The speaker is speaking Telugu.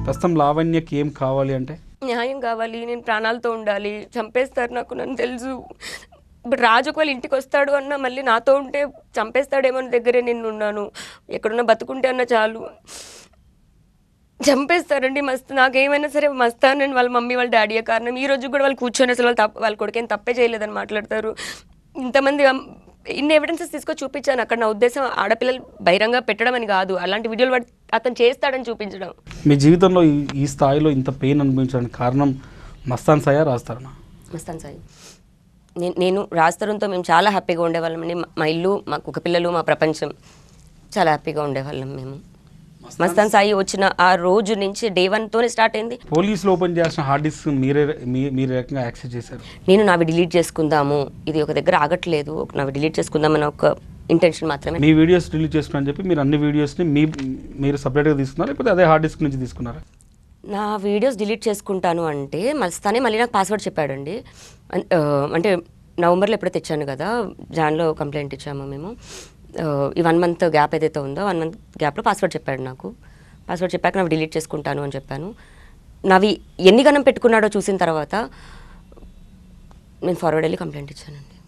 ప్రస్తుతం లావణ్యకి ఏం కావాలి అంటే? న్యాయం కావాలి, నేను ప్రాణాలతో ఉండాలి. చంపేస్తారు నాకు, నన్ను తెలుసు. ఇప్పుడు రాజు ఒకవేళ ఇంటికి వస్తాడు అన్న మళ్ళీ నాతో ఉంటే చంపేస్తాడేమో అని దగ్గరే నేను ఉన్నాను. ఎక్కడున్నా బతుకుంటే అన్న చాలు. చంపేస్తారండి మస్తు. నాకేమైనా సరే మస్తానని వాళ్ళ మమ్మీ వాళ్ళ డాడీయే కారణం. ఈ రోజు కూడా వాళ్ళు కూర్చొని అసలు వాళ్ళ కొడుకేం తప్పే చేయలేదని మాట్లాడతారు. ఇంతమంది ఇన్ని ఎవిడెన్సెస్ తీసుకొని చూపించాను అక్కడ. నా ఉద్దేశం ఆడపిల్లలు బహిరంగ పెట్టడం అని కాదు, అలాంటి వీడియోలు అతను చేస్తాడని చూపించడం. మీ జీవితంలో ఈ స్థాయిలో ఇంత పెయిన్ అనిపించడానికి కారణం మస్తాన్ సాయి రాస్తారనా? మస్తాన్ సాయి. నేను రాజతరుణ్తో మేము చాలా హ్యాపీగా ఉండేవాళ్ళం. మా ఇల్లు, మా కుక్క పిల్లలు, మా ప్రపంచం, చాలా హ్యాపీగా ఉండేవాళ్ళం మేము. మస్తాన్ సాయి వచ్చిన ఆ రోజు నుంచి డే 1తోనే స్టార్ట్ అయింది. పోలీసులు ఓపెన్ చేసిన హార్డ్ డిస్క్ మీరు రకంగా యాక్సెస్ చేశారు. నేను నావి డిలీట్ చేసుకుందాము, ఇది ఒక దగ్గర ఆగట్లేదు, నావి డిలీట్ చేసుకుందామని ఒక ఇంటెన్షన్ మాత్రమే. మీ వీడియోస్ డిలీట్ చేసుకున్నారని చెప్పి మీరు అన్ని వీడియోస్ని మీరు సపరేట్గా తీసుకున్నారా, లేకపోతే అదే హార్డ్ డిస్క్ నుంచి తీసుకున్నారా? నా వీడియోస్ డిలీట్ చేసుకుంటాను అంటే మస్తానే మళ్ళీ నాకు పాస్వర్డ్ చెప్పాడండి. అంటే నవంబర్లో ఎప్పుడో తెచ్చాను కదా, జాన్లో కంప్లైంట్ ఇచ్చాము మేము. ఈ 1 మంత్ గ్యాప్ ఏదైతే ఉందో 1 మంత్ గ్యాప్లో పాస్వర్డ్ చెప్పాడు నాకు. పాస్వర్డ్ చెప్పాక నావి డిలీట్ చేసుకుంటాను అని చెప్పాను. నావి ఎన్ని గణం పెట్టుకున్నాడో చూసిన తర్వాత నేను ఫార్వర్డ్ వెళ్ళి కంప్లైంట్ ఇచ్చానండి.